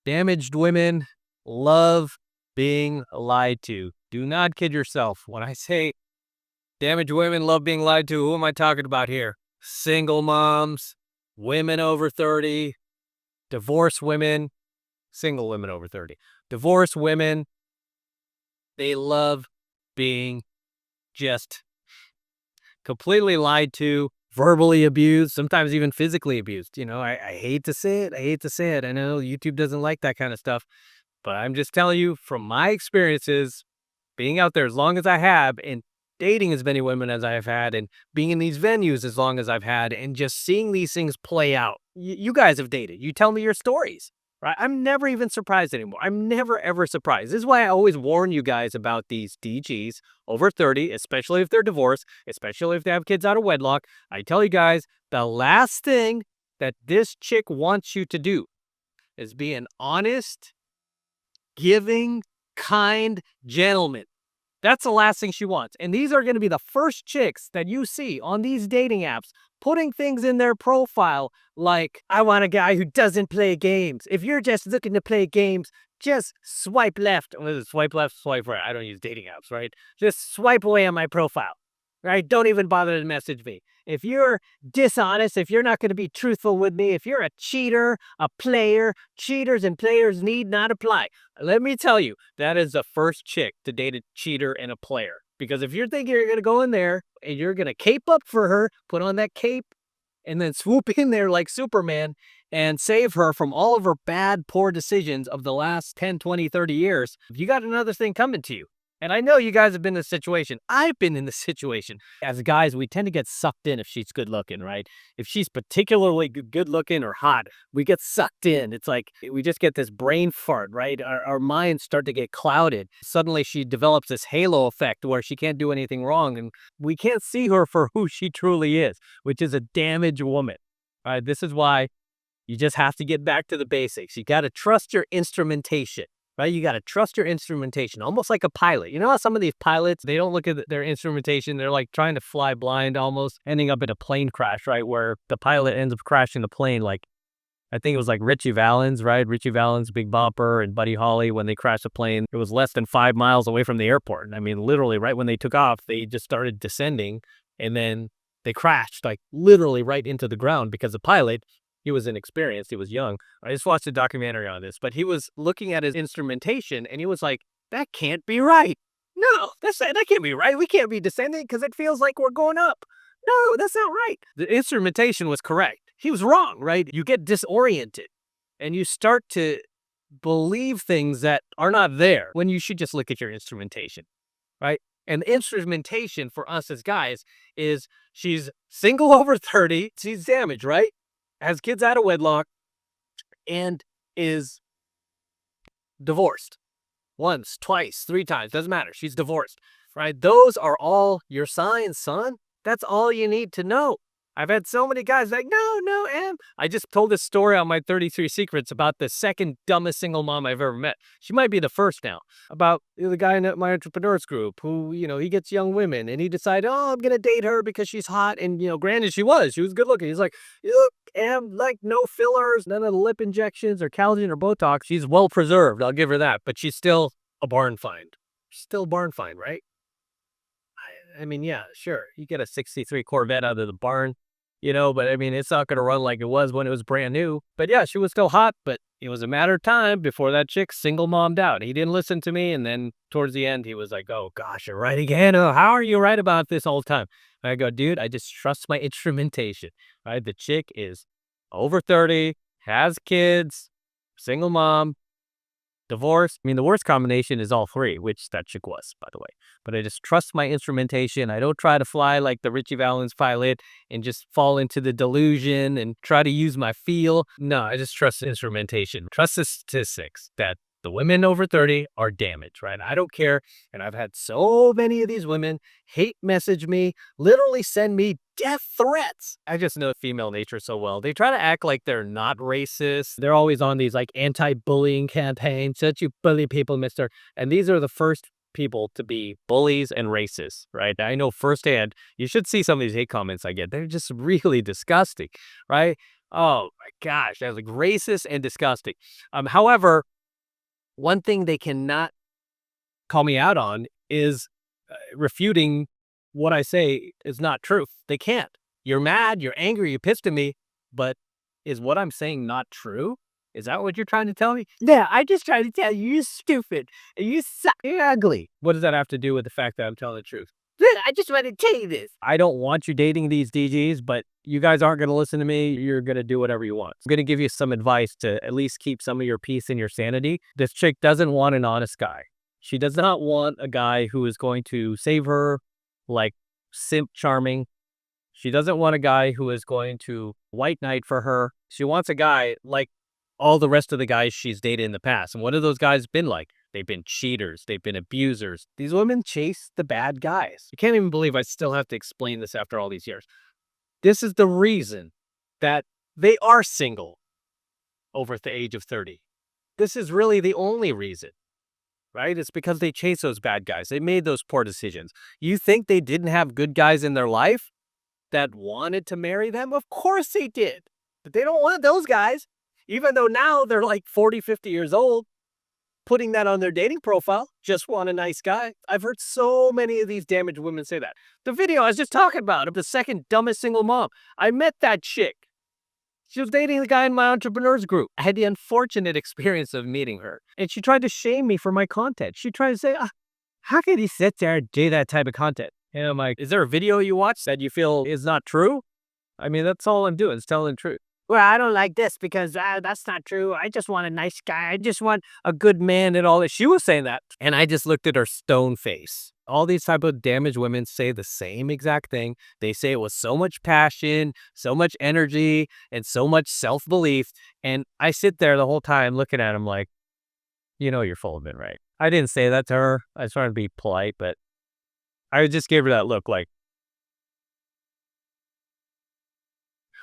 Damaged women love being lied to. Do not kid yourself. When I say damaged women love being lied to, who am I talking about here? Single moms, women over 30, divorced women, single women over 30, divorced women. They love being just completely lied to, verbally abused, sometimes even physically abused. I hate to say it. I hate to say it. I know YouTube doesn't like that kind of stuff, but I'm just telling you from my experiences, being out there as long as I have and dating as many women as I've had and being in these venues as long as I've had and just seeing these things play out. You guys have dated. You tell me your stories, right? I'm never even surprised anymore. I'm never, ever surprised. This is why I always warn you guys about these DGs over 30, especially if they're divorced, especially if they have kids out of wedlock. I tell you guys, the last thing that this chick wants you to do is be an honest, giving, kind gentleman. That's the last thing she wants. And these are going to be the first chicks that you see on these dating apps putting things in their profile like, I want a guy who doesn't play games. If you're just looking to play games, just swipe left. Swipe left, swipe right. I don't use dating apps, right? Just swipe away on my profile, right? Don't even bother to message me. If you're dishonest, if you're not going to be truthful with me, if you're a cheater, a player, cheaters and players need not apply. Let me tell you, that is the first chick to date a cheater and a player. Because if you're thinking you're going to go in there and you're going to cape up for her, put on that cape, and then swoop in there like Superman and save her from all of her bad, poor decisions of the last 10, 20, 30 years, you got another thing coming to you. And I know you guys have been in this situation. I've been in this situation. As guys, we tend to get sucked in if she's good looking, right? If she's particularly good looking or hot, we get sucked in. It's like we just get this brain fart, right? Our minds start to get clouded. Suddenly she develops this halo effect where she can't do anything wrong. And we can't see her for who she truly is, which is a damaged woman. All right, this is why you just have to get back to the basics. You got to trust your instrumentation. Right? You got to trust your instrumentation, almost like a pilot. You know how some of these pilots, they don't look at their instrumentation. They're like trying to fly blind, almost ending up in a plane crash, right? Where the pilot ends up crashing the plane. Like, I think it was like Richie Valens, right? Richie Valens, Big Bopper, and Buddy Holly, when they crashed the plane, it was less than 5 miles away from the airport. I mean, literally, right when they took off, they just started descending and then they crashed, like literally right into the ground because the pilot, he was inexperienced. He was young. I just watched a documentary on this, but he was looking at his instrumentation and he was like, that can't be right. No, that can't be right. We can't be descending because it feels like we're going up. No, that's not right. The instrumentation was correct. He was wrong, right? You get disoriented and you start to believe things that are not there when you should just look at your instrumentation, right? And the instrumentation for us as guys is she's single over 30. She's damaged, right? Has kids out of wedlock, and is divorced. Once, twice, 3 times, doesn't matter. She's divorced, right? Those are all your signs, son. That's all you need to know. I've had so many guys like, no, Em. I just told this story on my 33 Secrets about the second dumbest single mom I've ever met. She might be the first now. About the guy in my entrepreneurs group who, he gets young women and he decided, oh, I'm going to date her because she's hot. And, granted, she was good looking. He's like, look, Em, like no fillers, none of the lip injections or collagen or Botox. She's well preserved. I'll give her that. But she's still a barn find. Still barn find, right? I mean, yeah, sure. You get a 63 Corvette out of the barn, but I mean, it's not going to run like it was when it was brand new. But yeah, she was still hot, but it was a matter of time before that chick single mommed out. He didn't listen to me. And then towards the end, he was like, oh gosh, you're right again. Oh, how are you right about this all the time? And I go, dude, I just trust my instrumentation, right? The chick is over 30, has kids, single mom, divorce. I mean, the worst combination is all three, which that chick was, by the way. But I just trust my instrumentation. I don't try to fly like the Richie Valens pilot and just fall into the delusion and try to use my feel. No, I just trust the instrumentation. Trust the statistics that the women over 30 are damaged, right? I don't care. And I've had so many of these women hate message me, literally send me death threats. I just know female nature so well. They try to act like they're not racist. They're always on these like anti-bullying campaigns. Don't you bully people, mister. And these are the first people to be bullies and racists, right? I know firsthand. You should see some of these hate comments I get. They're just really disgusting, right? Oh my gosh, that's like racist and disgusting. However, one thing they cannot call me out on is refuting what I say is not truth. They can't. You're mad, you're angry, you're pissed at me, but is what I'm saying not true? Is that what you're trying to tell me? Yeah, I just trying to tell you you're stupid and you suck. You're ugly. What does that have to do with the fact that I'm telling the truth? Look, I just want to tell you this. I don't want you dating these DGs, but you guys aren't going to listen to me. You're going to do whatever you want. I'm going to give you some advice to at least keep some of your peace and your sanity. This chick doesn't want an honest guy. She does not want a guy who is going to save her, like simp charming. She doesn't want a guy who is going to white knight for her. She wants a guy like all the rest of the guys she's dated in the past. And what have those guys been like? They've been cheaters. They've been abusers. These women chase the bad guys. I can't even believe I still have to explain this after all these years. This is the reason that they are single over the age of 30. This is really the only reason, right? It's because they chase those bad guys. They made those poor decisions. You think they didn't have good guys in their life that wanted to marry them? Of course they did. But they don't want those guys. Even though now they're like 40, 50 years old, putting that on their dating profile, just want a nice guy. I've heard so many of these damaged women say that. The video I was just talking about of the second dumbest single mom. I met that chick. She was dating the guy in my entrepreneurs group. I had the unfortunate experience of meeting her. And she tried to shame me for my content. She tried to say, how can he sit there and do that type of content? And I'm like, is there a video you watch that you feel is not true? I mean, that's all I'm doing is telling the truth. Well, I don't like this because that's not true. I just want a nice guy. I just want a good man and all that. She was saying that. And I just looked at her stone face. All these type of damaged women say the same exact thing. They say it with so much passion, so much energy, and so much self-belief. And I sit there the whole time looking at them like, you're full of it, right? I didn't say that to her. I was trying to be polite, but I just gave her that look like,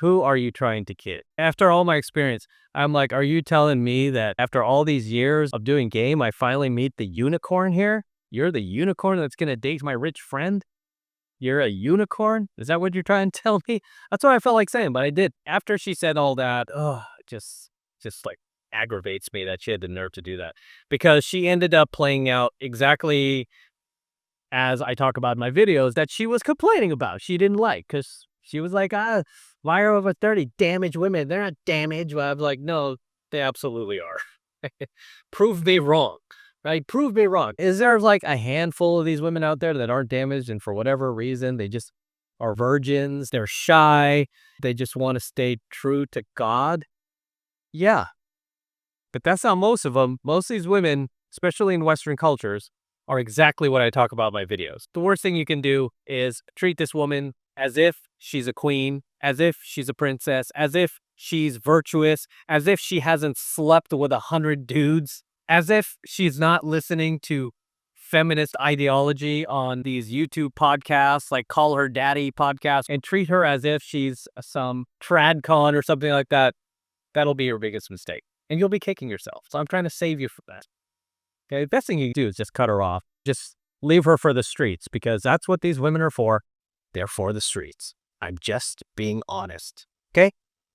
who are you trying to kid? After all my experience, I'm like, are you telling me that after all these years of doing game, I finally meet the unicorn here? You're the unicorn that's going to date my rich friend? You're a unicorn? Is that what you're trying to tell me? That's what I felt like saying, but I did. After she said all that, just like aggravates me that she had the nerve to do that. Because she ended up playing out exactly as I talk about in my videos that she was complaining about. She didn't like, because she was like, why are over 30 damaged women? They're not damaged. Well, I was like, no, they absolutely are. Prove me wrong, right? Prove me wrong. Is there like a handful of these women out there that aren't damaged and for whatever reason, they just are virgins, they're shy, they just want to stay true to God? Yeah, but that's not most of them. Most of these women, especially in Western cultures, are exactly what I talk about in my videos. The worst thing you can do is treat this woman as if she's a queen, as if she's a princess, as if she's virtuous, as if she hasn't slept with 100 dudes, as if she's not listening to feminist ideology on these YouTube podcasts, like Call Her Daddy podcast, and treat her as if she's some tradcon or something like that. That'll be your biggest mistake. And you'll be kicking yourself. So I'm trying to save you from that. Okay, the best thing you can do is just cut her off. Just leave her for the streets, because that's what these women are for. They're for the streets. I'm just being honest. Okay?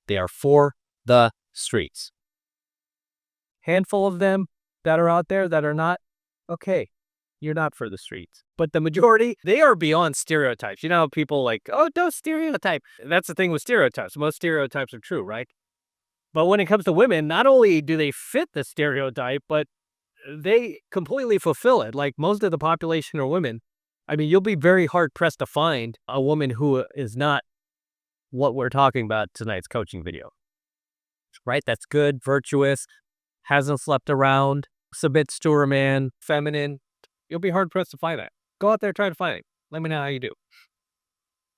They are for the streets. Handful of them that are out there that are not, okay, you're not for the streets. But the majority, they are beyond stereotypes. You know, people like, don't stereotype. That's the thing with stereotypes. Most stereotypes are true, right? But when it comes to women, not only do they fit the stereotype, but they completely fulfill it. Like most of the population are women. I mean, you'll be very hard pressed to find a woman who is not what we're talking about tonight's coaching video, right? That's good, virtuous, hasn't slept around, submits to her man, feminine. You'll be hard pressed to find that. Go out there, try to find it. Let me know how you do.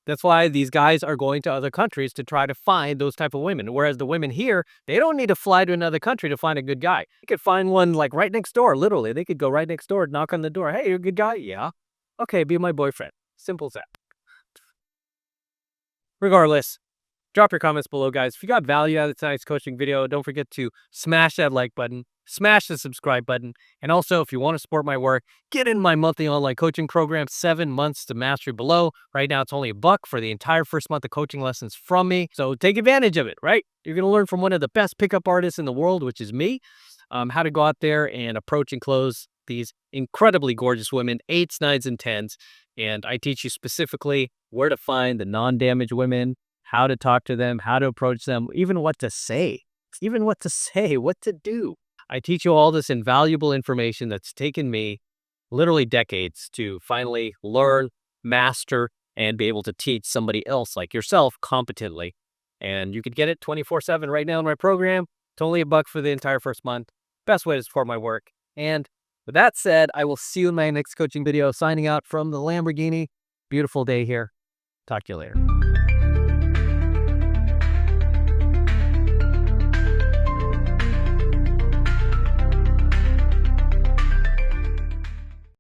That's why these guys are going to other countries to try to find those type of women. Whereas the women here, they don't need to fly to another country to find a good guy. They could find one like right next door, literally. They could go right next door, knock on the door. Hey, you're a good guy? Yeah. Okay, be my boyfriend. Simple as that. Regardless, drop your comments below, guys. If you got value out of tonight's coaching video, don't forget to smash that like button. smash the subscribe button. And also, if you want to support my work, get in my monthly online coaching program, 7 months to mastery below. Right now, it's only $1 for the entire first month of coaching lessons from me. So take advantage of it, right? You're going to learn from one of the best pickup artists in the world, which is me, how to go out there and approach and close these incredibly gorgeous women, 8s, 9s, and 10s. And I teach you specifically where to find the non-damaged women, how to talk to them, how to approach them, even what to say, what to do. I teach you all this invaluable information that's taken me literally decades to finally learn, master, and be able to teach somebody else like yourself competently. And you could get it 24/7 right now in my program. It's only $1 for the entire first month. Best way to support my work. And with that said, I will see you in my next coaching video. Signing out from the Lamborghini. Beautiful day here. Talk to you later.